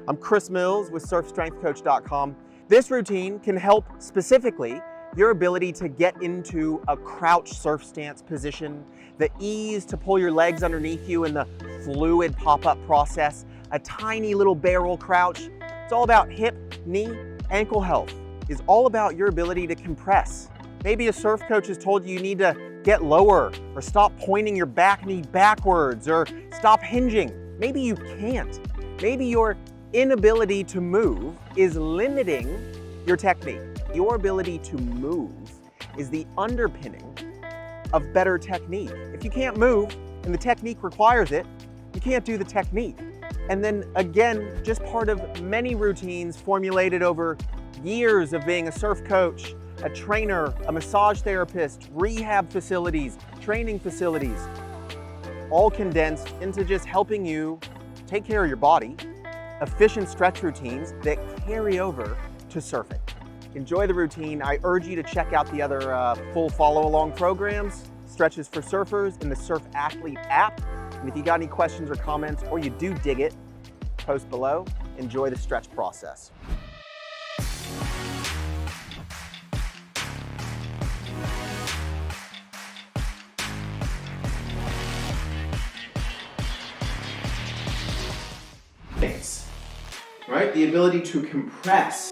I'm Chris Mills with surfstrengthcoach.com. This routine can help specifically your ability to get into a crouch surf stance position, the ease to pull your legs underneath you in the fluid pop-up process, a tiny little barrel crouch. It's all about hip, knee, ankle health. It's all about your ability to compress. Maybe a surf coach has told you need to get lower, or stop pointing your back knee backwards, or stop hinging. Maybe you can't. Maybe your inability to move is limiting your technique. Your ability to move is the underpinning of better technique. If you can't move and the technique requires it, you can't do the technique. And then again, just part of many routines formulated over years of being a surf coach, a trainer, a massage therapist, rehab facilities, training facilities, all condensed into just helping you take care of your body, efficient stretch routines that carry over to surfing. Enjoy the routine. I urge you to check out the other full follow-along programs, Stretches for Surfers, in the Surf Athlete app. And if you got any questions or comments, or you do dig it, post below. Enjoy the stretch process. Thanks. Right? The ability to compress,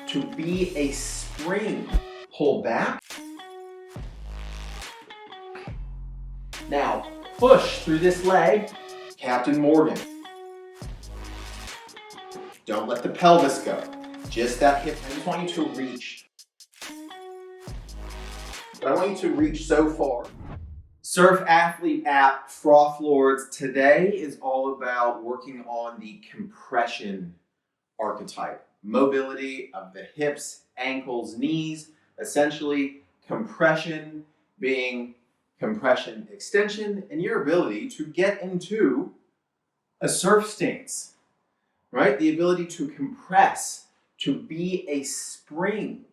to be a spring. Pull back. Now push through this leg, Captain Morgan. Don't let the pelvis go, just that hip. I just want you to reach. But I want you to reach so far. Surf Athlete app, Froth Lords, today is all about working on the compression archetype. Mobility of the hips, ankles, knees, essentially compression being compression extension, and your ability to get into a surf stance, right? The ability to compress, to be a spring.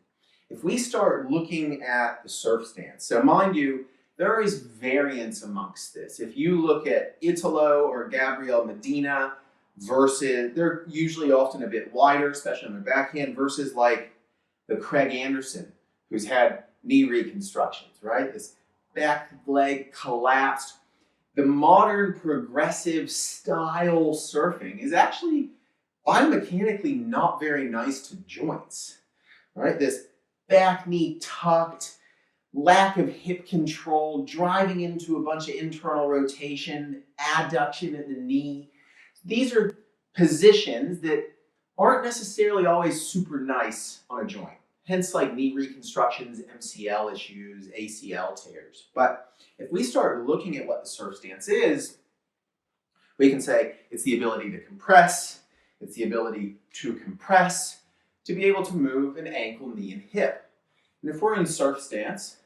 If we start looking at the surf stance, so mind you, there is variance amongst this. If you look at Italo or Gabriel Medina versus, they're usually often a bit wider, especially on their backhand, versus like the Craig Anderson, who's had knee reconstructions, right? This back leg collapsed. The modern progressive style surfing is actually biomechanically not very nice to joints, right? This back knee tucked, lack of hip control, driving into a bunch of internal rotation, adduction at the knee. These are positions that aren't necessarily always super nice on a joint. Hence like knee reconstructions, MCL issues, ACL tears. But if we start looking at what the surf stance is, we can say it's the ability to compress, it's the ability to compress, to be able to move an ankle, knee, and hip. And if we're in surf stance,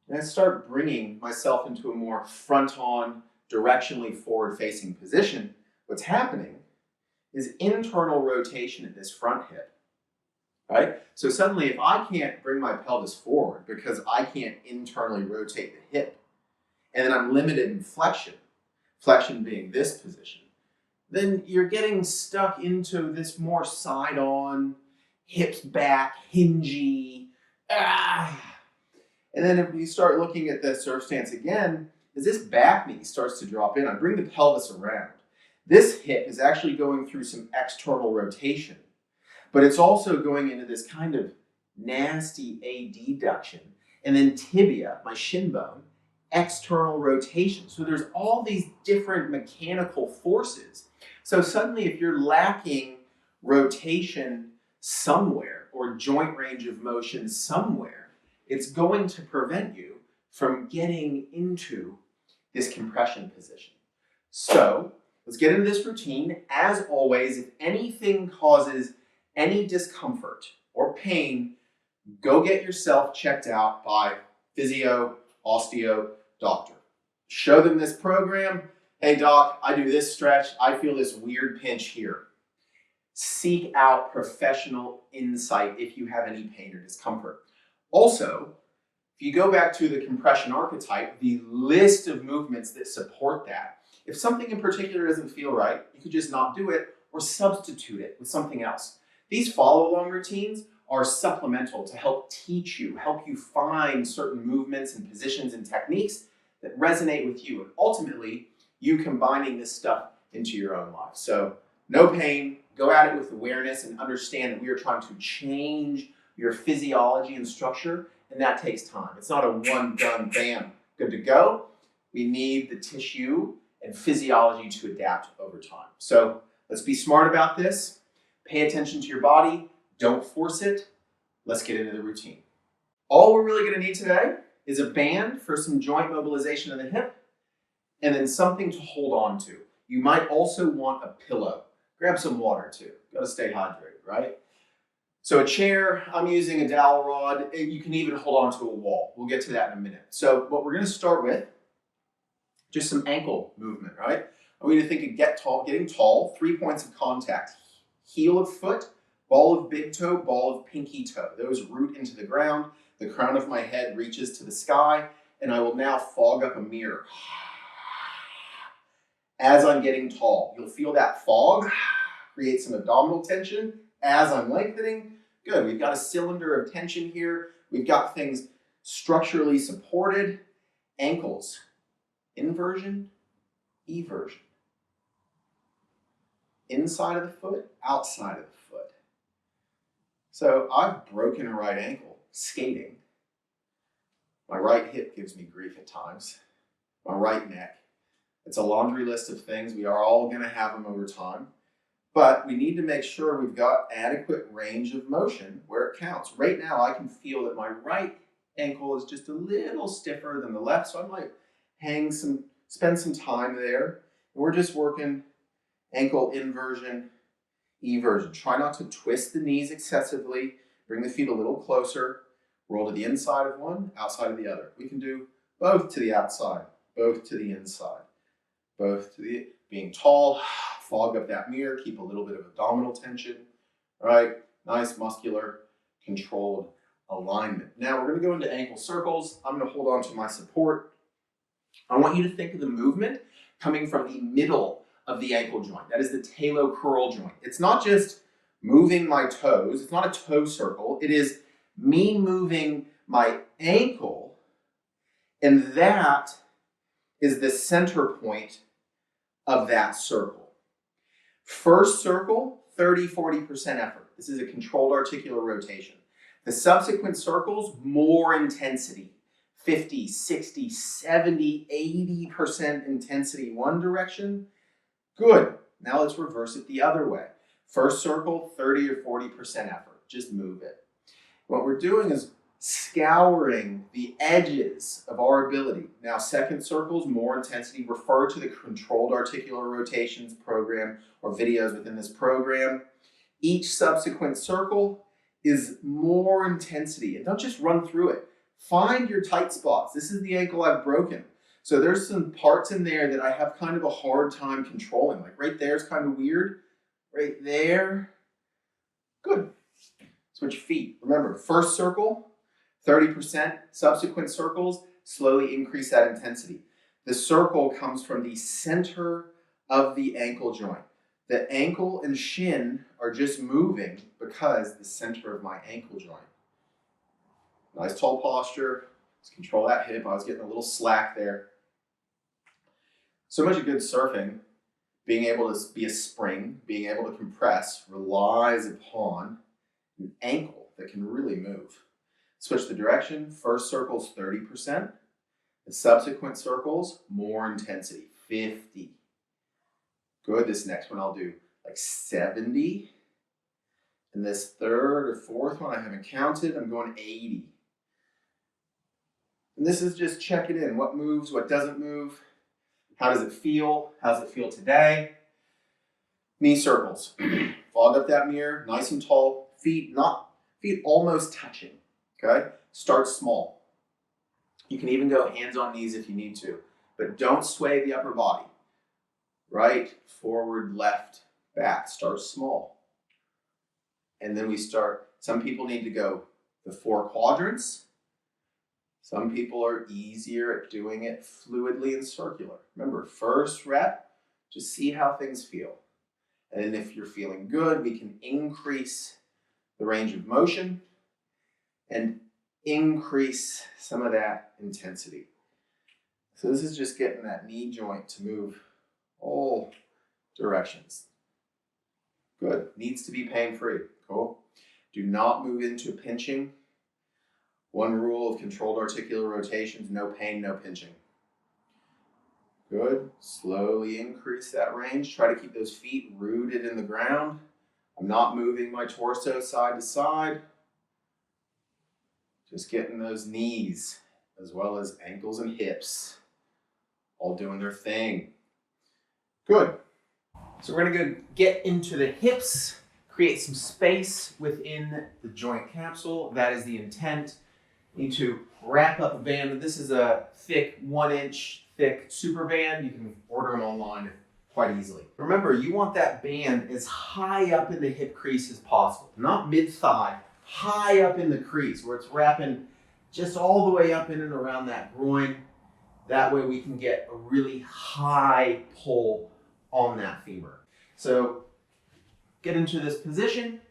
and I start bringing myself into a more front-on, directionally forward-facing position, what's happening is internal rotation at this front hip, right? So suddenly, if I can't bring my pelvis forward because I can't internally rotate the hip, and then I'm limited in flexion, flexion being this position, then you're getting stuck into this more side-on, hips back, hingy, And then if you start looking at the surf stance again, as this back knee starts to drop in, I bring the pelvis around. This hip is actually going through some external rotation, but it's also going into this kind of nasty adduction. And then tibia, my shin bone, external rotation. So there's all these different mechanical forces. So suddenly if you're lacking rotation somewhere or joint range of motion somewhere, it's going to prevent you from getting into this compression position. So let's get into this routine. As always, if anything causes any discomfort or pain, go get yourself checked out by physio, osteo, doctor. Show them this program. Hey doc, I do this stretch. I feel this weird pinch here. Seek out professional insight if you have any pain or discomfort. Also, if you go back to the compression archetype, the list of movements that support that If something in particular doesn't feel right, you could just not do it or substitute it with something else. These follow-along routines are supplemental to help teach you, help you find certain movements and positions and techniques that resonate with you, and ultimately you combining this stuff into your own life. So no pain, go at it with awareness and understand that we are trying to change your physiology and structure, and that takes time. It's not a one, done, bam, good to go. We need the tissue and physiology to adapt over time. So let's be smart about this. Pay attention to your body. Don't force it. Let's get into the routine. All we're really going to need today is a band for some joint mobilization of the hip, and then something to hold on to. You might also want a pillow. Grab some water too. Got to stay hydrated, right? So a chair, I'm using a dowel rod. You can even hold on to a wall. We'll get to that in a minute. So what we're going to start with, just some ankle movement, right? I want you to think of getting tall, 3 points of contact. Heel of foot, ball of big toe, ball of pinky toe. Those root into the ground. The crown of my head reaches to the sky, and I will now fog up a mirror. As I'm getting tall, you'll feel that fog create some abdominal tension as I'm lengthening. Good, we've got a cylinder of tension here. We've got things structurally supported. Ankles, inversion, eversion. Inside of the foot, outside of the foot. So I've broken a right ankle skating. My right hip gives me grief at times. My right neck. It's a laundry list of things. We are all going to have them over time. But we need to make sure we've got adequate range of motion where it counts. Right now, I can feel that my right ankle is just a little stiffer than the left, so I might spend some time there. We're just working ankle inversion, eversion. Try not to twist the knees excessively. Bring the feet a little closer. Roll to the inside of one, outside of the other. We can do both to the outside, both to the inside, both to the, being tall, fog up that mirror, keep a little bit of abdominal tension, right? Nice muscular, controlled alignment. Now we're going to go into ankle circles. I'm going to hold on to my support. I want you to think of the movement coming from the middle of the ankle joint. That is the talocrural joint. It's not just moving my toes. It's not a toe circle. It is me moving my ankle, and that is the center point of that circle. First circle, 30-40% effort. This is a controlled articular rotation. The subsequent circles, more intensity. 50, 60, 70, 80% intensity one direction. Good. Now let's reverse it the other way. First circle, 30 or 40% effort. Just move it. What we're doing is scouring the edges of our ability. Now, second circles, more intensity. Refer to the controlled articular rotations program or videos within this program. Each subsequent circle is more intensity. And don't just run through it. Find your tight spots. This is the ankle I've broken. So there's some parts in there that I have kind of a hard time controlling. Like right there is kind of weird. Right there. Good. Switch feet. Remember, first circle, 30%. Subsequent circles, slowly increase that intensity. The circle comes from the center of the ankle joint. The ankle and shin are just moving because the center of my ankle joint. Nice tall posture. Let's control that hip. I was getting a little slack there. So much of good surfing, being able to be a spring, being able to compress, relies upon an ankle that can really move. Switch the direction. First circle's 30%. The subsequent circles, more intensity, 50. Good. This next one I'll do like 70. And this third or fourth one I haven't counted. I'm going 80. And this is just checking in. What moves, what doesn't move. How does it feel? How does it feel today? Knee circles. Fog up that mirror, nice and tall. Feet almost touching. Okay? Start small. You can even go hands on knees if you need to, but don't sway the upper body. Right, forward, left, back. Start small. And then we start, some people need to go the 4 quadrants. Some people are easier at doing it fluidly and circular. Remember, first rep, just see how things feel. And if you're feeling good, we can increase the range of motion and increase some of that intensity. So this is just getting that knee joint to move all directions. Good. Needs to be pain-free. Cool. Do not move into pinching. One rule of controlled articular rotations: no pain, no pinching. Good. Slowly increase that range. Try to keep those feet rooted in the ground. I'm not moving my torso side to side. Just getting those knees as well as ankles and hips all doing their thing. Good. So we're going to get into the hips, create some space within the joint capsule. That is the intent. Need to wrap up a band. This is a thick 1-inch thick super band. You can order them online quite easily. Remember, you want that band as high up in the hip crease as possible. Not mid-thigh, high up in the crease where it's wrapping just all the way up in and around that groin. That way we can get a really high pull on that femur. So get into this position,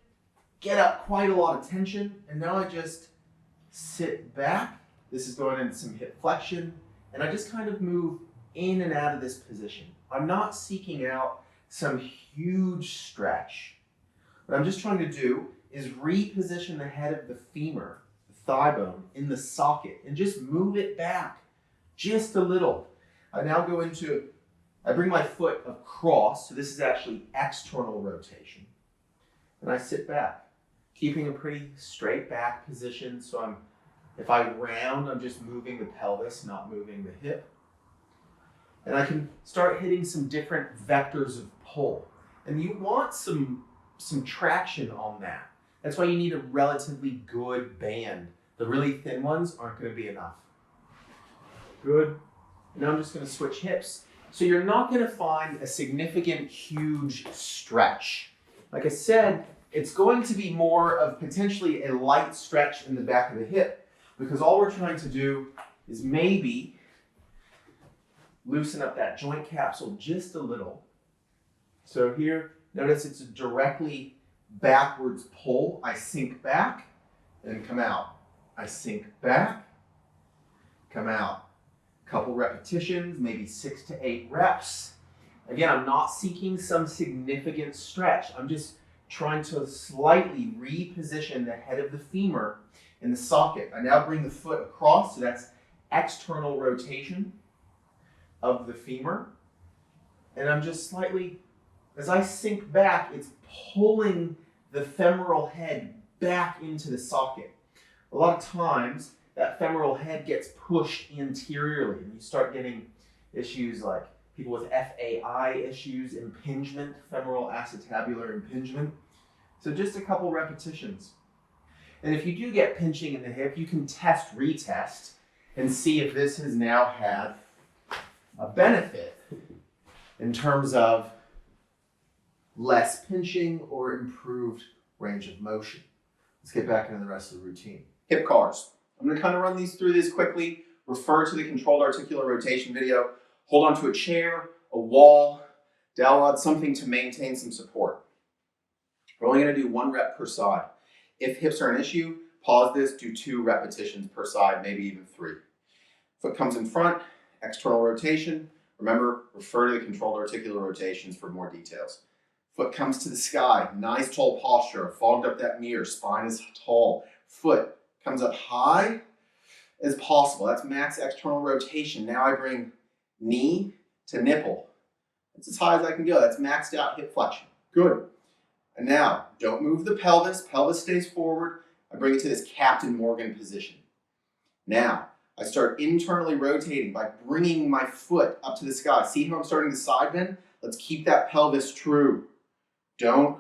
get up quite a lot of tension, and now I just sit back. This is going into some hip flexion, and I just kind of move in and out of this position. I'm not seeking out some huge stretch. What I'm just trying to do is reposition the head of the femur, the thigh bone, in the socket, and just move it back just a little. I now go into, I bring my foot across, so this is actually external rotation. And I sit back, keeping a pretty straight back position. So if I round, I'm just moving the pelvis, not moving the hip. And I can start hitting some different vectors of pull. And you want some traction on that. That's why you need a relatively good band. The really thin ones aren't going to be enough. Good. Now I'm just going to switch hips. So you're not going to find a significant, huge stretch. Like I said, it's going to be more of potentially a light stretch in the back of the hip, because all we're trying to do is maybe loosen up that joint capsule just a little. So here, notice it's a directly backwards pull. I sink back and come out. I sink back, come out. Couple repetitions, maybe 6 to 8 reps. Again, I'm not seeking some significant stretch. I'm just trying to slightly reposition the head of the femur in the socket. I now bring the foot across, so that's external rotation of the femur. And I'm just slightly, as I sink back, it's pulling the femoral head back into the socket. A lot of times, that femoral head gets pushed interiorly, and you start getting issues like people with FAI issues, impingement, femoral acetabular impingement. So just a couple repetitions. And if you do get pinching in the hip, you can retest, and see if this has now had a benefit in terms of less pinching or improved range of motion. Let's get back into the rest of the routine. Hip cars. I'm going to kind of run through this quickly. Refer to the controlled articular rotation video. Hold on to a chair, a wall, dowel rod, something to maintain some support. We're only going to do 1 rep per side. If hips are an issue, pause this, do 2 repetitions per side, maybe even 3. Foot comes in front, external rotation. Remember, refer to the controlled articular rotations for more details. Foot comes to the sky, nice tall posture, fogged up that mirror, spine is tall. Foot comes up high as possible. That's max external rotation. Now I bring knee to nipple. That's as high as I can go. That's maxed out hip flexion. Good. And now, don't move the pelvis. Pelvis stays forward. I bring it to this Captain Morgan position. Now, I start internally rotating by bringing my foot up to the sky. See how I'm starting to side bend? Let's keep that pelvis true. Don't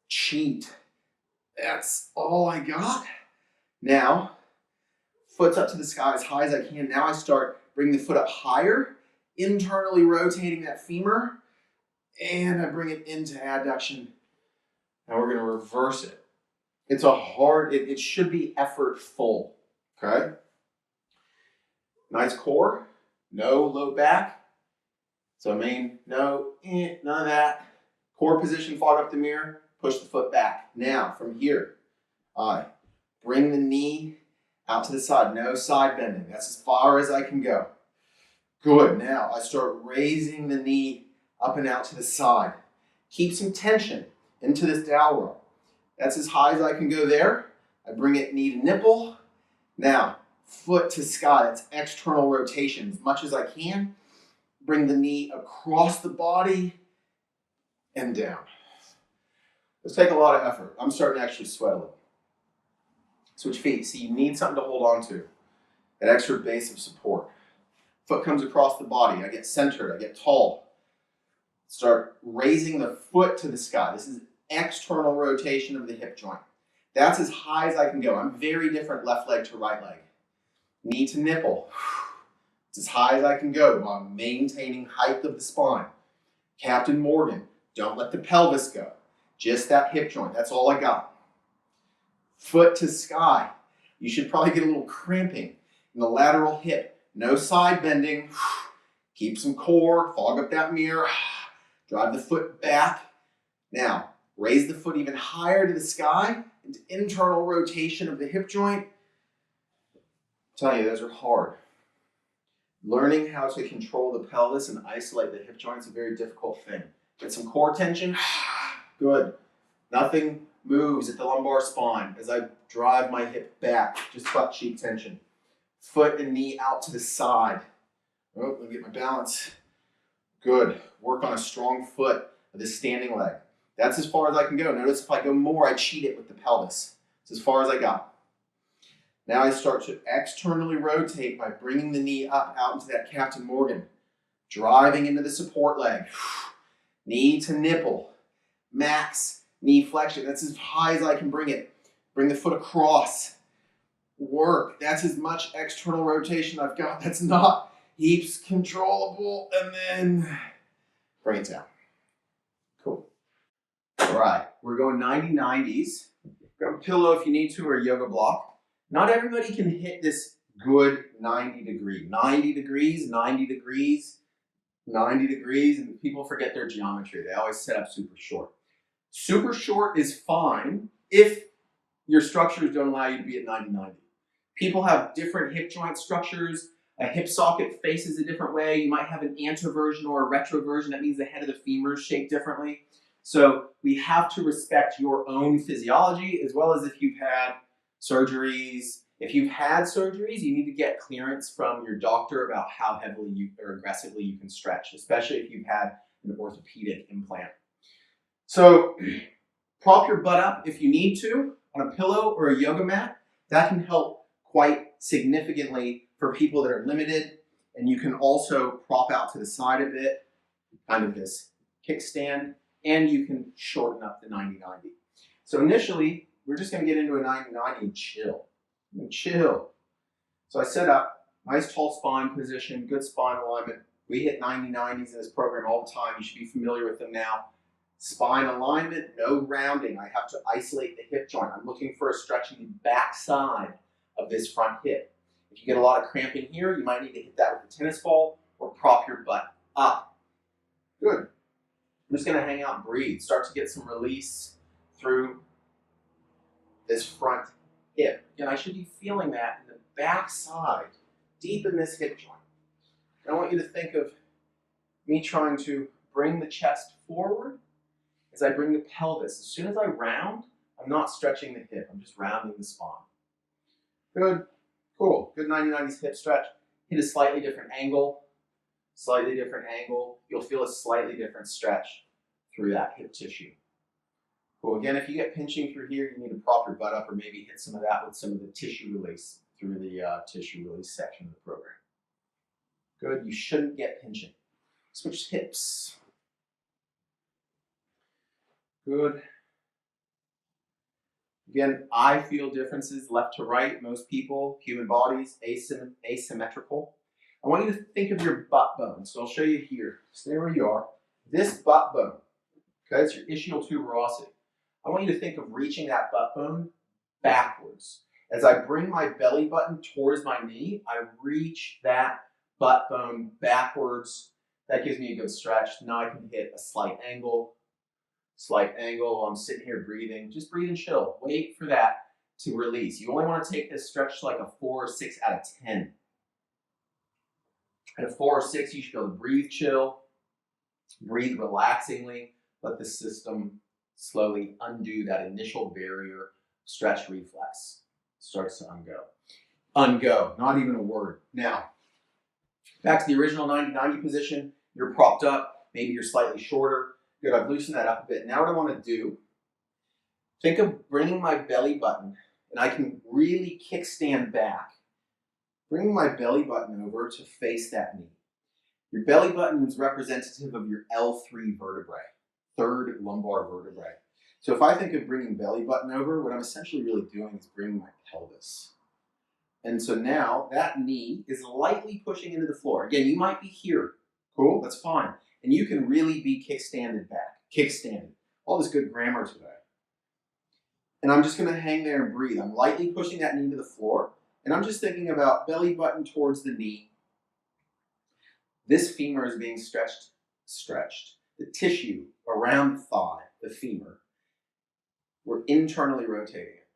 cheat. That's all I got. Now, foot's up to the sky as high as I can. Now I start bringing the foot up higher, internally rotating that femur, and I bring it into adduction. Now we're going to reverse it. It's a hard, it should be effortful, okay? Nice core, no low back. So I mean, no, none of that. Core position, fog up the mirror, push the foot back. Now, from here, I bring the knee out to the side, no side bending. That's as far as I can go. Good, now I start raising the knee up and out to the side. Keep some tension into this dowel row. That's as high as I can go there. I bring it knee to nipple. Now, foot to sky, that's external rotation as much as I can. Bring the knee across the body and down. This takes a lot of effort. I'm starting to actually sweat a little. Switch feet. See, you need something to hold on to. That extra base of support. Foot comes across the body. I get centered. I get tall. Start raising the foot to the sky. This is external rotation of the hip joint. That's as high as I can go. I'm very different left leg to right leg. Knee to nipple. It's as high as I can go while maintaining height of the spine. Captain Morgan. Don't let the pelvis go. Just that hip joint. That's all I got. Foot to sky. You should probably get a little cramping in the lateral hip. No side bending. Keep some core. Fog up that mirror. Drive the foot back. Now, raise the foot even higher to the sky. Into internal rotation of the hip joint. I'm telling you, those are hard. Learning how to control the pelvis and isolate the hip joint is a very difficult thing. Get some core tension. Good. Nothing moves at the lumbar spine as I drive my hip back. Just butt cheek tension. Foot and knee out to the side. Oh, let me get my balance. Good. Work on a strong foot of this standing leg. That's as far as I can go. Notice if I go more, I cheat it with the pelvis. It's as far as I got. Now I start to externally rotate by bringing the knee up out into that Captain Morgan. Driving into the support leg. Knee to nipple. Max knee flexion. That's as high as I can bring it. Bring the foot across. Work. That's as much external rotation I've got. That's not heaps controllable. And then bring it down. Cool. All right. We're going 90-90s. Grab a pillow if you need to or a yoga block. Not everybody can hit this good 90 degree. 90 degrees, 90 degrees, 90 degrees, and people forget their geometry. They always set up super short. Super short is fine if your structures don't allow you to be at 90-90. People have different hip joint structures. A hip socket faces a different way. You might have an anteversion or a retroversion. That means the head of the femur is shaped differently. So we have to respect your own physiology, as well as if you've had surgeries. If you've had surgeries, you need to get clearance from your doctor about how heavily you or aggressively you can stretch, especially if you've had an orthopedic implant. So prop your butt up if you need to on a pillow or a yoga mat. That can help quite significantly for people that are limited. And you can also prop out to the side a bit, kind of this kickstand, and you can shorten up the 90-90. So initially, we're just going to get into a 90-90 and chill. Chill. So I set up, nice tall spine position, good spine alignment. We hit 90-90s in this program all the time. You should be familiar with them now. Spine alignment, no rounding. I have to isolate the hip joint. I'm looking for a stretch in the back side of this front hip. If you get a lot of cramping here, you might need to hit that with a tennis ball or prop your butt up. Good. I'm just going to hang out and breathe. Start to get some release through this front hip. And I should be feeling that in the back side, deep in this hip joint. And I want you to think of me trying to bring the chest forward as I bring the pelvis. As soon as I round, I'm not stretching the hip. I'm just rounding the spine. Good. Cool. Good 90-90s hip stretch. Hit a slightly different angle. Slightly different angle. You'll feel a slightly different stretch through that hip tissue. Cool. Again, if you get pinching through here, you need to prop your butt up or maybe hit some of that with some of the tissue release through the tissue release section of the program. Good. You shouldn't get pinching. Switch hips. Good. Again, I feel differences left to right. Most people, human bodies, asymmetrical. I want you to think of your butt bone. So I'll show you here. Stay where you are. This butt bone, okay, it's your ischial tuberosity. I want you to think of reaching that butt bone backwards. As I bring my belly button towards my knee, I reach that butt bone backwards. That gives me a good stretch. Now I can hit a slight angle while I'm sitting here breathing. Just breathe and chill. Wait for that to release. You only want to take this stretch to like a 4 or 6 out of 10. At a 4 or 6, you should be able to breathe chill, breathe relaxingly, let the system slowly undo that initial barrier stretch reflex. Starts to ungo. Ungo, not even a word. Now, back to the original 90-90 position. You're propped up, maybe you're slightly shorter. Good, I've loosened that up a bit. Now what I want to do, think of bringing my belly button, and I can really kickstand back. Bringing my belly button over to face that knee. Your belly button is representative of your L3 vertebrae, third lumbar vertebrae. So if I think of bringing belly button over, what I'm essentially really doing is bringing my pelvis. And so now that knee is lightly pushing into the floor. Again, you might be here. Cool, that's fine. And you can really be kickstanded back. Kickstanded. All this good grammar today. And I'm just going to hang there and breathe. I'm lightly pushing that knee to the floor. And I'm just thinking about belly button towards the knee. This femur is being stretched. The tissue around the thigh, the femur, we're internally rotating it.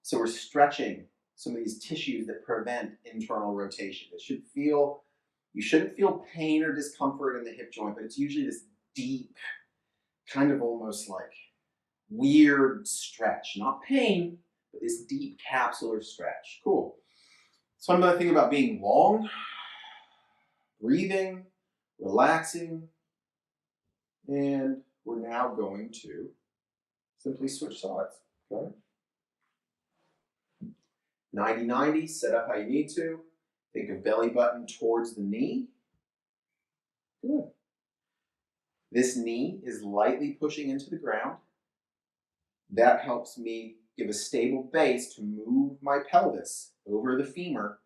So we're stretching some of these tissues that prevent internal rotation. You shouldn't feel pain or discomfort in the hip joint, but it's usually this deep, kind of almost like weird stretch. Not pain, but this deep capsular stretch. Cool. So I'm thinking about being long, breathing, relaxing, and we're now going to simply switch sides. Okay? 90-90, set up how you need to. Think of belly button towards the knee. Good. This knee is lightly pushing into the ground. That helps me give a stable base to move my pelvis over the femur.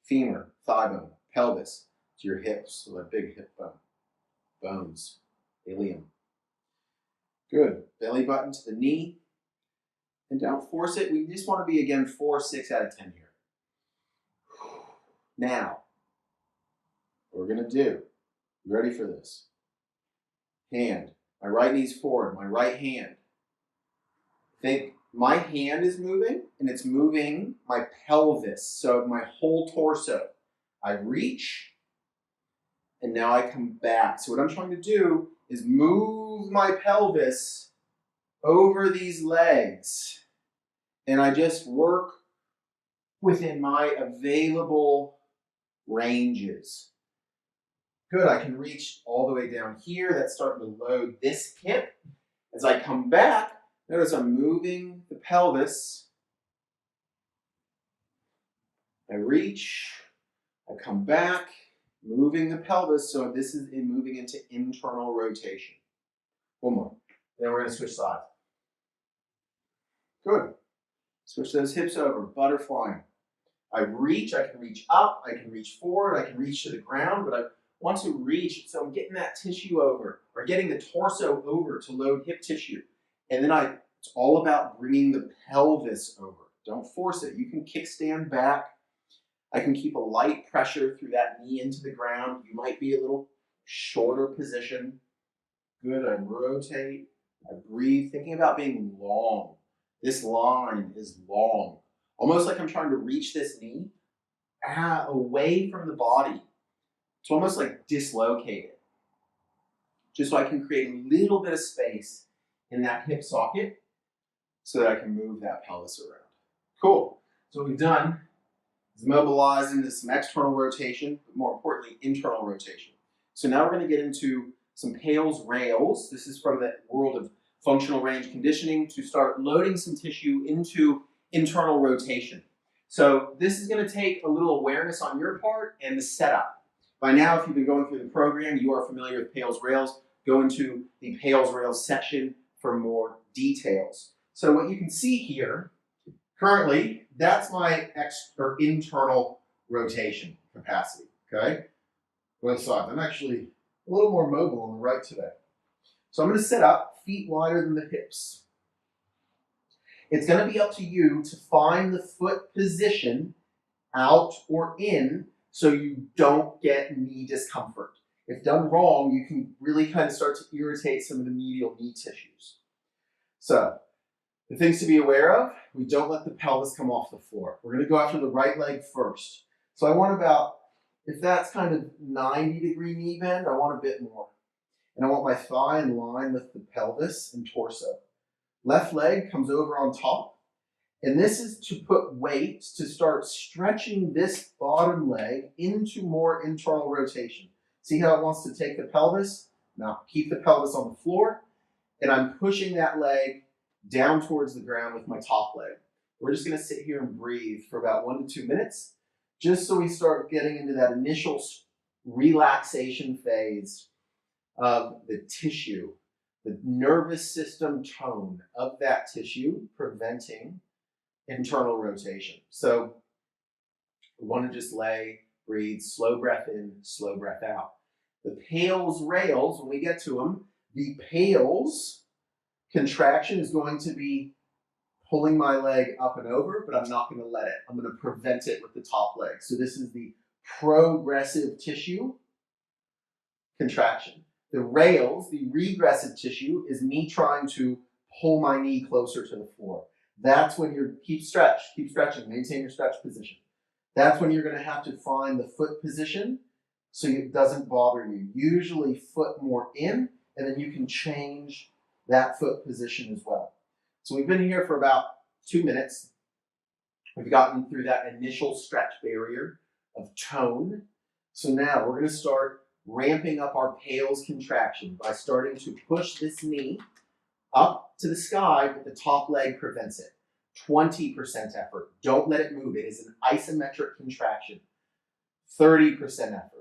Femur, thigh bone, pelvis to your hips, so that big hip bone. Bones, ilium. Good. Belly button to the knee. And don't force it. We just want to be, again, 4 or 6 out of 10 here. Now, what we're going to do, you ready for this? Hand. My right knee's forward, my right hand. Think my hand is moving, and it's moving my pelvis, so my whole torso. I reach, and now I come back. So what I'm trying to do is move my pelvis over these legs, and I just work within my available ranges. Good, I can reach all the way down here. That's starting to load this hip. As I come back, notice I'm moving the pelvis. I reach, I come back, moving the pelvis, so this is moving into internal rotation. One more. Then we're going to switch sides. Good. Switch those hips over, butterflying. I can reach up, I can reach forward, I can reach to the ground, but I want to reach, so I'm getting that tissue over, or getting the torso over to load hip tissue. And then it's all about bringing the pelvis over. Don't force it. You can kickstand back. I can keep a light pressure through that knee into the ground. You might be a little shorter position. Good, I rotate, I breathe, thinking about being long. This line is long. Almost like I'm trying to reach this knee away from the body. It's almost like dislocated. Just so I can create a little bit of space in that hip socket so that I can move that pelvis around. Cool. So what we've done is mobilize into some external rotation, but more importantly, internal rotation. So now we're going to get into some Pails rails. This is from the world of functional range conditioning to start loading some tissue into internal rotation. So this is going to take a little awareness on your part and the setup. By now, if you've been going through the program, you are familiar with Pails rails. Go into the Pails rails section for more details. So what you can see here, currently, that's my internal rotation capacity, okay? Both sides. I'm actually a little more mobile on the right today. So I'm going to set up feet wider than the hips. It's going to be up to you to find the foot position out or in so you don't get knee discomfort. If done wrong, you can really kind of start to irritate some of the medial knee tissues. So the things to be aware of, we don't let the pelvis come off the floor. We're going to go after the right leg first. So I want about, if that's kind of 90-degree knee bend, I want a bit more. And I want my thigh in line with the pelvis and torso. Left leg comes over on top. And this is to put weight to start stretching this bottom leg into more internal rotation. See how it wants to take the pelvis? Now keep the pelvis on the floor. And I'm pushing that leg down towards the ground with my top leg. We're just going to sit here and breathe for about 1 to 2 minutes, just so we start getting into that initial relaxation phase of the tissue, the nervous system tone of that tissue, preventing internal rotation. So we want to just lay, breathe, slow breath in, slow breath out. The Pails rails, when we get to them, the Pails contraction is going to be pulling my leg up and over, but I'm not going to let it. I'm going to prevent it with the top leg. So this is the progressive tissue contraction. The rails, the regressive tissue, is me trying to pull my knee closer to the floor. That's when you're, keep stretching, maintain your stretch position. That's when you're going to have to find the foot position so it doesn't bother you. Usually foot more in, and then you can change that foot position as well. So we've been here for about 2 minutes. We've gotten through that initial stretch barrier of tone. So now we're going to start ramping up our Pails contraction by starting to push this knee up to the sky, but the top leg prevents it. 20% effort. Don't let it move. It is an isometric contraction. 30% effort.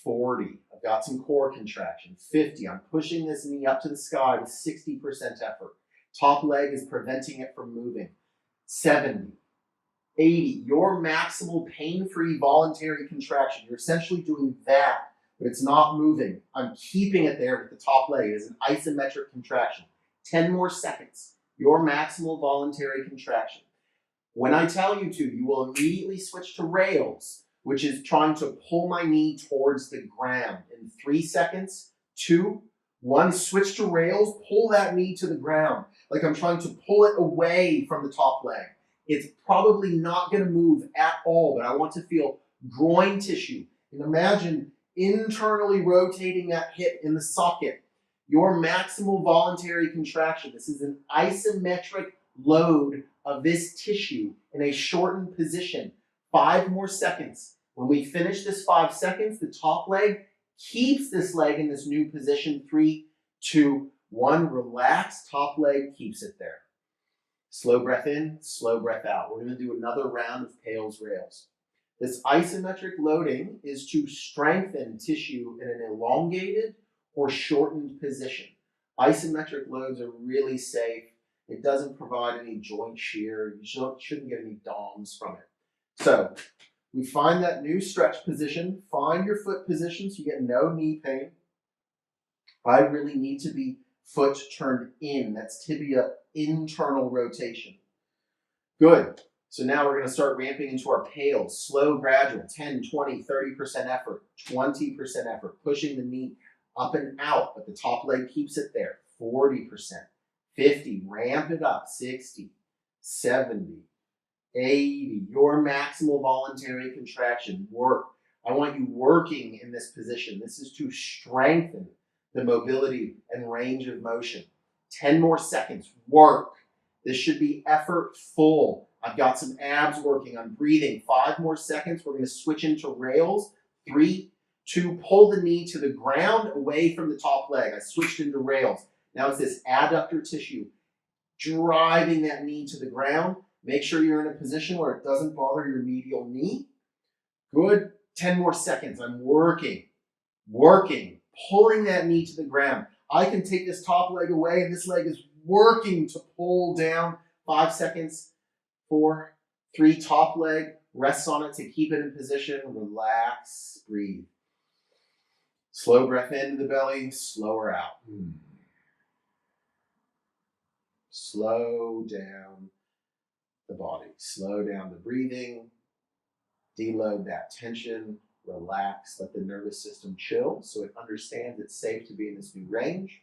40. I've got some core contraction. 50. I'm pushing this knee up to the sky with 60% effort. Top leg is preventing it from moving. 70. 80. Your maximal pain-free voluntary contraction. You're essentially doing that, but it's not moving. I'm keeping it there with the top leg. It is an isometric contraction. 10 more seconds. Your maximal voluntary contraction. When I tell you to, you will immediately switch to rails, which is trying to pull my knee towards the ground. In 3 seconds, 2, 1, switch to rails, pull that knee to the ground. Like I'm trying to pull it away from the top leg. It's probably not going to move at all, but I want to feel groin tissue. And imagine internally rotating that hip in the socket. Your maximal voluntary contraction. This is an isometric load of this tissue in a shortened position. 5 more seconds. When we finish this 5 seconds, the top leg keeps this leg in this new position. 3, 2, 1. Relax. Top leg keeps it there. Slow breath in, slow breath out. We're going to do another round of Pails rails. This isometric loading is to strengthen tissue in an elongated or shortened position. Isometric loads are really safe. It doesn't provide any joint shear. You shouldn't get any DOMs from it. So we find that new stretch position. Find your foot position so you get no knee pain. I really need to be foot turned in. That's tibia internal rotation. Good. So now we're going to start ramping into our Pails. Slow, gradual, 10, 20, 30% effort, 20% effort, pushing the knee up and out, but the top leg keeps it there. 40%, 50, ramp it up, 60, 70, 80. Your maximal voluntary contraction, work. I want you working in this position. This is to strengthen the mobility and range of motion. 10 more seconds, work. This should be effortful. I've got some abs working. I'm breathing. 5 more seconds. We're going to switch into rails. 3, 2, pull the knee to the ground away from the top leg. I switched into rails. Now it's this adductor tissue driving that knee to the ground. Make sure you're in a position where it doesn't bother your medial knee. Good. 10 more seconds. I'm working, pulling that knee to the ground. I can take this top leg away and this leg is working to pull down. 5 seconds. 4, 3, top leg, rests on it to keep it in position. Relax, breathe. Slow breath into the belly, slower out. Slow down, the body. Slow down the breathing, deload that tension, relax, let the nervous system chill so it understands it's safe to be in this new range.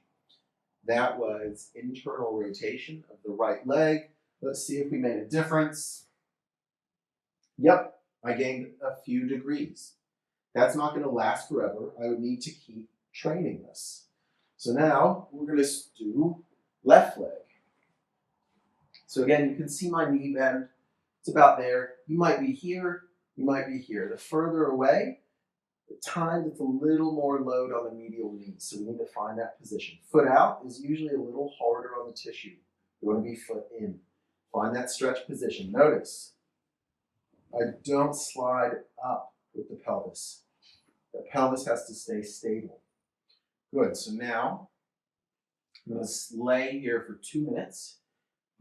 That was internal rotation of the right leg. Let's see if we made a difference. Yep, I gained a few degrees. That's not going to last forever. I would need to keep training this. So now we're going to do left leg. So again, you can see my knee bend. It's about there. You might be here, you might be here. The further away, the time it's a little more load on the medial knee. So we need to find that position. Foot out is usually a little harder on the tissue. You want to be foot in. Find that stretch position. Notice, I don't slide up with the pelvis. The pelvis has to stay stable. Good, so now I'm going to lay here for 2 minutes,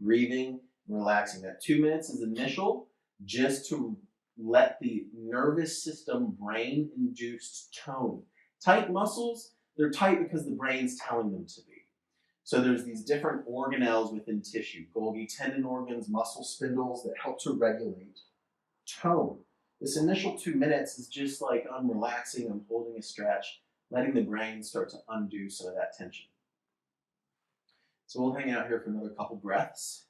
breathing, relaxing. That 2 minutes is initial, just to let the nervous system brain-induced tone. Tight muscles, they're tight because the brain's telling them to be. So there's these different organelles within tissue, Golgi tendon organs, muscle spindles that help to regulate tone. This initial 2 minutes is just like I'm relaxing, I'm holding a stretch, letting the brain start to undo some of that tension. So we'll hang out here for another couple breaths.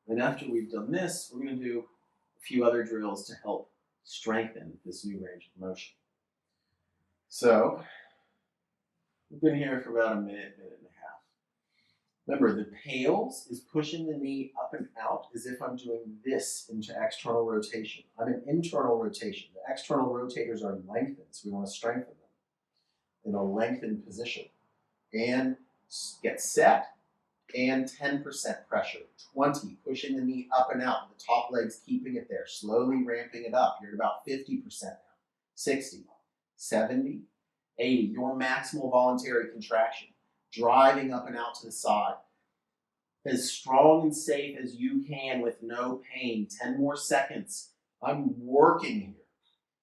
And after we've done this, we're going to do a few other drills to help strengthen this new range of motion. So we've been here for about a minute, minute and a half. Remember, the Pails is pushing the knee up and out as if I'm doing this into external rotation. I'm in internal rotation. The external rotators are lengthened, so we want to strengthen them in a lengthened position. And get set, and 10% pressure. 20, pushing the knee up and out. The top leg's keeping it there, slowly ramping it up. You're at about 50% now. 60, 70, 80. Your maximal voluntary contraction. Driving up and out to the side. As strong and safe as you can with no pain. 10 more seconds. I'm working here.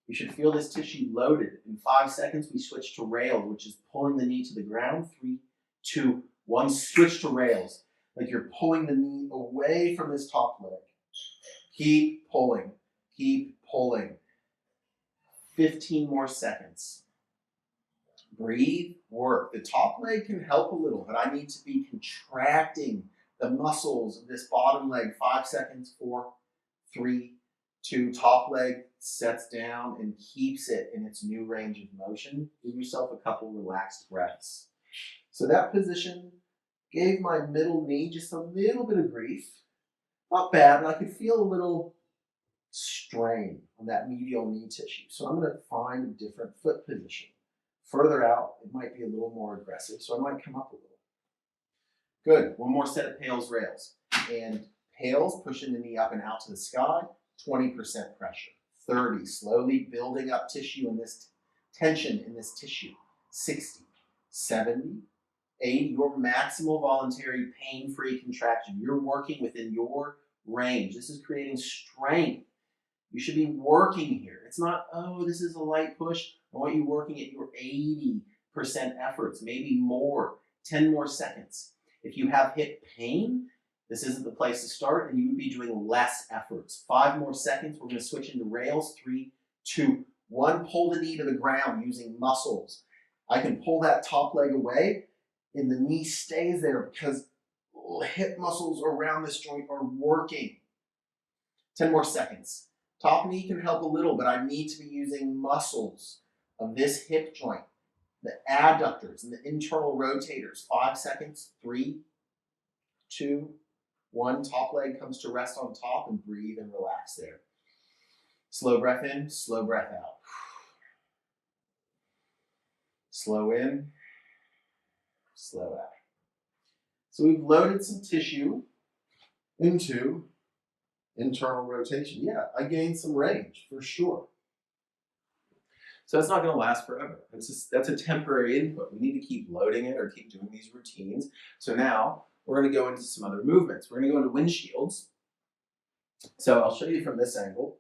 You should feel this tissue loaded. In 5 seconds, we switch to rails, which is pulling the knee to the ground. 3, 2, 1, switch to rails. Like you're pulling the knee away from this top leg. Keep pulling. Keep pulling. 15 more seconds. Breathe, work. The top leg can help a little, but I need to be contracting the muscles of this bottom leg. 5 seconds, 4, 3, 2. Top leg sets down and keeps it in its new range of motion. Give yourself a couple relaxed breaths. So that position gave my middle knee just a little bit of grief. Not bad, but I could feel a little strain on that medial knee tissue. So I'm going to find a different foot position. Further out, it might be a little more aggressive, so I might come up a little. Good. One more set of Pails rails. And Pails, pushing the knee up and out to the sky, 20% pressure. 30, slowly building up tissue in this tension in this tissue. 60, 70, 80, your maximal voluntary pain-free contraction. You're working within your range. This is creating strength. You should be working here. It's not, oh, this is a light push. I want you working at your 80% efforts, maybe more. 10 more seconds. If you have hip pain, this isn't the place to start, and you would be doing less efforts. 5 more seconds. We're going to switch into rails. 3, 2, 1. Pull the knee to the ground using muscles. I can pull that top leg away, and the knee stays there because hip muscles around this joint are working. 10 more seconds. Top knee can help a little, but I need to be using muscles of this hip joint, the adductors and the internal rotators. 5 seconds. 3, 2, 1. Top leg comes to rest on top, and breathe and relax there. Slow breath in, slow breath out. Slow in, slow out. So we've loaded some tissue into internal rotation. Yeah, I gained some range for sure. So that's not going to last forever. That's a temporary input. We need to keep loading it or keep doing these routines. So now we're going to go into some other movements. We're going to go into windshields. So I'll show you from this angle.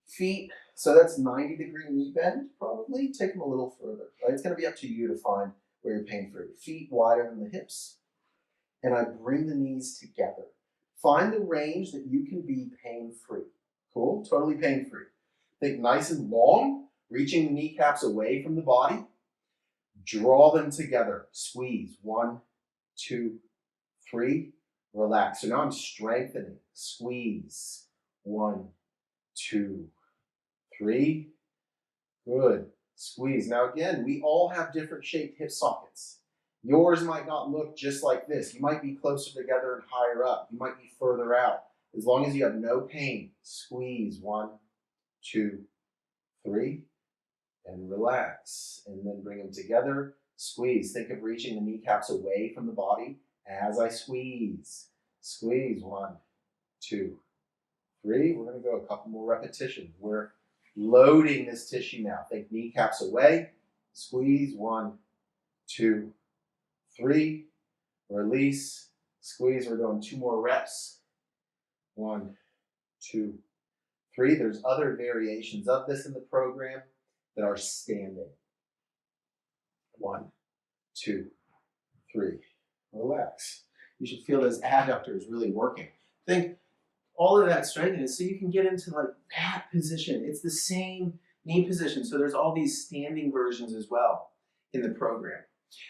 Feet, so that's 90-degree knee bend, probably. Take them a little further. Right? It's going to be up to you to find where you're pain free. Feet wider than the hips. And I bring the knees together. Find the range that you can be pain-free. Cool? Totally pain-free. Think nice and long, reaching the kneecaps away from the body. Draw them together. Squeeze. 1, 2, 3. Relax. So now I'm strengthening. Squeeze. 1, 2, 3. Good. Squeeze. Now again, we all have different shaped hip sockets. Yours might not look just like this. You might be closer together and higher up. You might be further out. As long as you have no pain, squeeze. 1, 2, 3. And relax. And then bring them together. Squeeze. Think of reaching the kneecaps away from the body as I squeeze. Squeeze. 1, 2, 3. We're going to go a couple more repetitions. We're loading this tissue now. Think kneecaps away. Squeeze. 1, 2, 3. Release. Squeeze. We're doing 2 more reps. 1, 2, 3. There's other variations of this in the program that are standing. 1, 2, 3. Relax. You should feel those adductors really working. Think all of that strengthening so you can get into like that position. It's the same knee position. So there's all these standing versions as well in the program.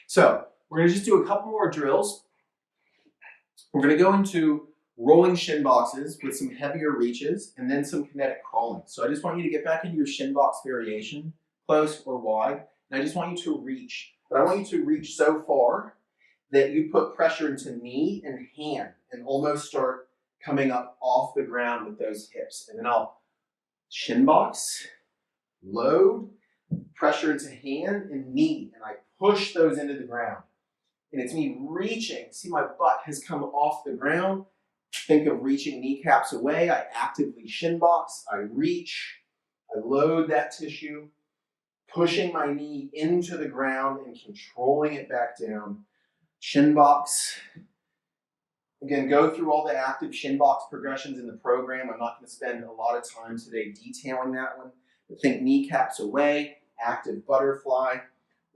So we're going to just do a couple more drills. We're going to go into rolling shin boxes with some heavier reaches and then some kinetic crawling. So I just want you to get back into your shin box variation, close or wide. And I just want you to reach. But I want you to reach so far that you put pressure into knee and hand and almost start coming up off the ground with those hips. And then I'll shin box, load, pressure into hand and knee. And I push those into the ground. And it's me reaching. See, my butt has come off the ground. Think of reaching kneecaps away. I actively shin box. I reach. I load that tissue, pushing my knee into the ground and controlling it back down. Shin box. Again, go through all the active shin box progressions in the program. I'm not going to spend a lot of time today detailing that one. But think kneecaps away, active butterfly,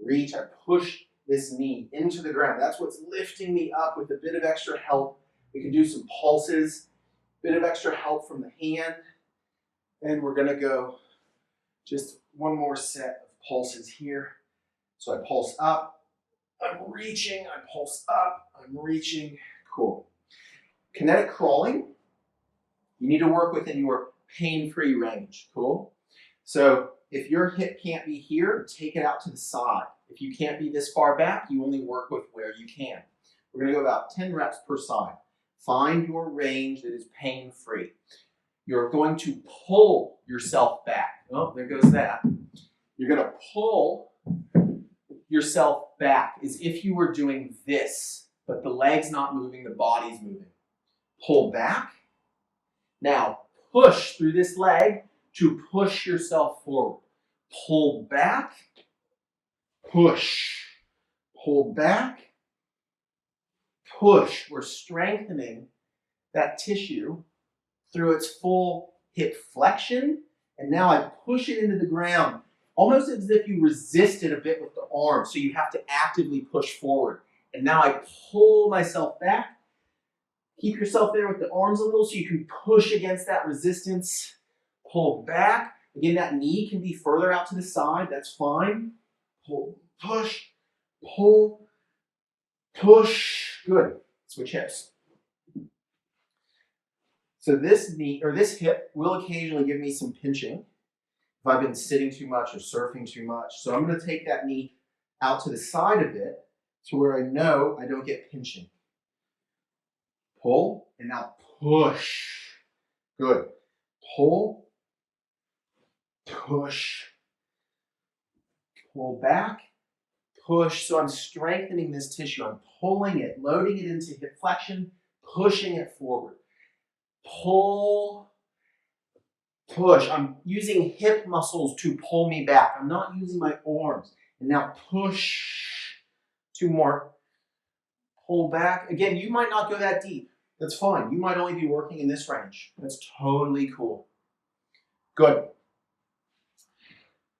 reach. I push this knee into the ground. That's what's lifting me up with a bit of extra help. We can do some pulses, bit of extra help from the hand. And we're going to go just one more set of pulses here. So I pulse up, I'm reaching, I pulse up, I'm reaching. Cool. Kinetic crawling, you need to work within your pain-free range. Cool. So if your hip can't be here, take it out to the side. If you can't be this far back, you only work with where you can. We're going to go about 10 reps per side. Find your range that is pain-free. You're going to pull yourself back. Oh, there goes that. You're going to pull yourself back as if you were doing this, but the leg's not moving, the body's moving. Pull back. Now, push through this leg to push yourself forward. Pull back. Push. Pull back. Push. We're strengthening that tissue through its full hip flexion. And now I push it into the ground, almost as if you resist it a bit with the arm. So you have to actively push forward. And now I pull myself back. Keep yourself there with the arms a little so you can push against that resistance. Pull back. Again, that knee can be further out to the side. That's fine. Pull, push, pull, push. Good. Switch hips. So this knee or this hip will occasionally give me some pinching if I've been sitting too much or surfing too much. So I'm going to take that knee out to the side a bit to where I know I don't get pinching. Pull, and now push. Good. Pull, push, pull back, push. So I'm strengthening this tissue. I'm pulling it, loading it into hip flexion, pushing it forward. Pull, push. I'm using hip muscles to pull me back. I'm not using my arms. And now push. 2 more. Pull back. Again, you might not go that deep. That's fine. You might only be working in this range. That's totally cool. Good.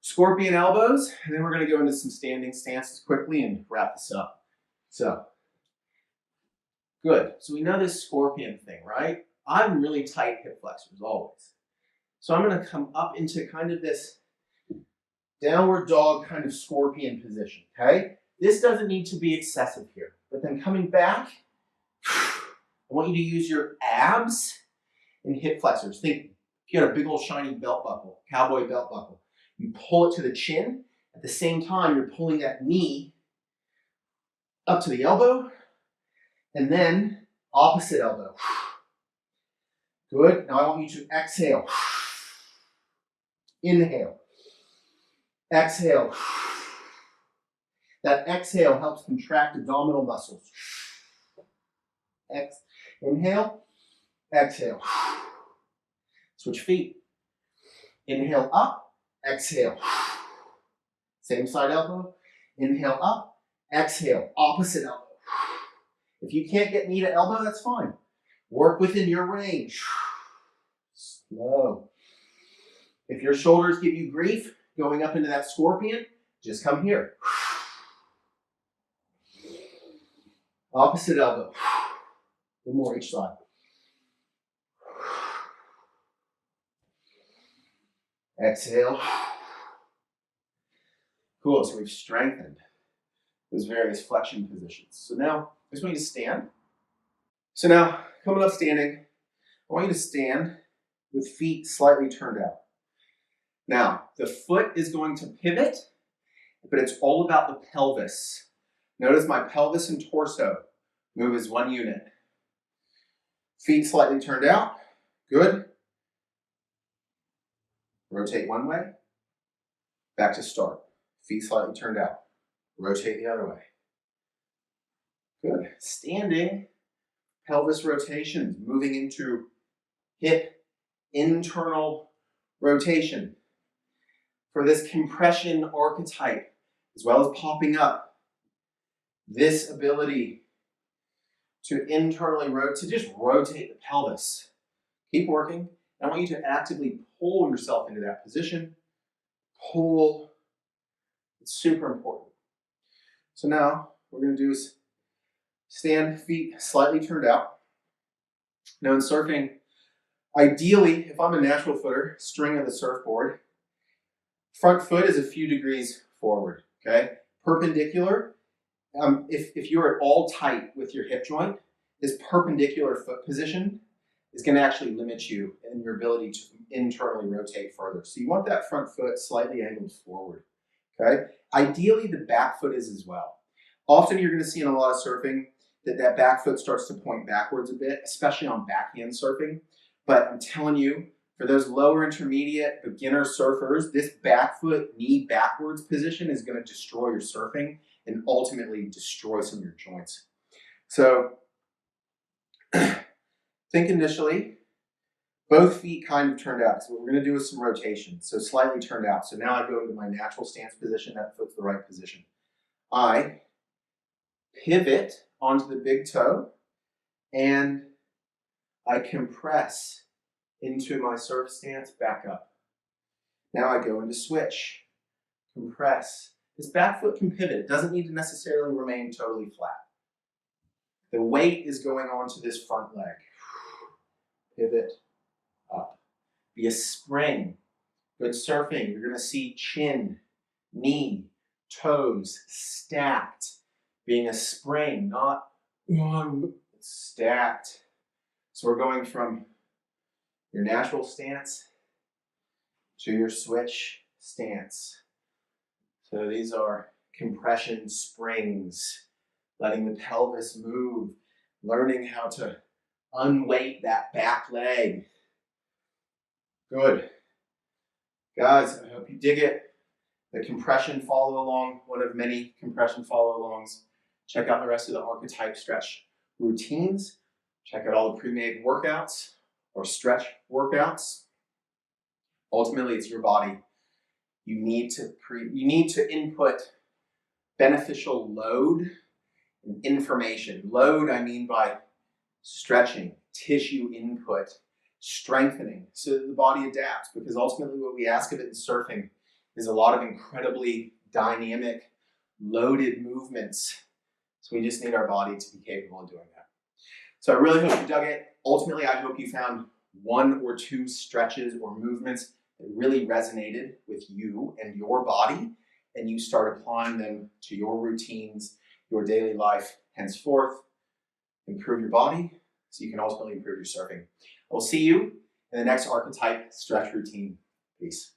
Scorpion elbows, and then we're going to go into some standing stances quickly and wrap this up. So, Good. So we know this scorpion thing, right? I'm really tight hip flexors always. So I'm going to come up into kind of this downward dog kind of scorpion position, okay? This doesn't need to be excessive here. But then coming back, I want you to use your abs and hip flexors. Think if you had a big old shiny belt buckle, cowboy belt buckle, you pull it to the chin. At the same time, you're pulling that knee up to the elbow, and then opposite elbow. Good. Now I want you to exhale. Inhale. Exhale. That exhale helps contract abdominal muscles. Inhale. Exhale. Switch feet. Inhale up. Exhale. Same side elbow. Inhale up. Exhale. Opposite elbow. If you can't get knee to elbow, that's fine. Work within your range. Slow. If your shoulders give you grief going up into that scorpion, just come here. Opposite elbow. One more each side. Exhale. Cool, so we've strengthened those various flexion positions. So now, I just want you to stand. So now, coming up standing, I want you to stand with feet slightly turned out. Now, the foot is going to pivot, but it's all about the pelvis. Notice my pelvis and torso move as one unit. Feet slightly turned out. Good. Rotate one way. Back to start. Feet slightly turned out. Rotate the other way. Good. Standing, pelvis rotations, moving into hip internal rotation. For this compression archetype, as well as popping up, this ability to internally rotate, to just rotate the pelvis. Keep working. I want you to actively pull yourself into that position. Pull. It's super important. So now, what we're going to do is stand, feet slightly turned out. Now in surfing, ideally, if I'm a natural footer, string of the surfboard, front foot is a few degrees forward, okay? Perpendicular, if you're at all tight with your hip joint, this perpendicular foot position is going to actually limit you in your ability to internally rotate further. So you want that front foot slightly angled forward, okay? Ideally, the back foot is as well. Often you're going to see in a lot of surfing that back foot starts to point backwards a bit, especially on backhand surfing. But I'm telling you, for those lower intermediate beginner surfers, this back foot knee backwards position is going to destroy your surfing and ultimately destroy some of your joints. So think initially, both feet kind of turned out. So what we're going to do is some rotation. So slightly turned out. So now I go into my natural stance position. That foot's the right position. I pivot onto the big toe and I compress into my surf stance, back up. Now I go into switch, compress. This back foot can pivot. It doesn't need to necessarily remain totally flat. The weight is going onto this front leg. Pivot, up. Be a spring. Good surfing. You're going to see chin, knee, toes stacked. Being a spring, not stacked. So we're going from your natural stance to your switch stance. So these are compression springs, letting the pelvis move, learning how to unweight that back leg. Good. Guys, I hope you dig it. The compression follow along, one of many compression follow alongs. Check out the rest of the archetype stretch routines. Check out all the pre-made workouts or stretch workouts. Ultimately, it's your body. You need to input beneficial load and information. Load, I mean by stretching, tissue input, strengthening, so that the body adapts. Because ultimately, what we ask of it in surfing is a lot of incredibly dynamic, loaded movements. So we just need our body to be capable of doing that. So I really hope you dug it. Ultimately, I hope you found 1 or 2 stretches or movements that really resonated with you and your body, and you start applying them to your routines, your daily life henceforth. Improve your body so you can ultimately improve your surfing. We'll see you in the next archetype stretch routine. Peace.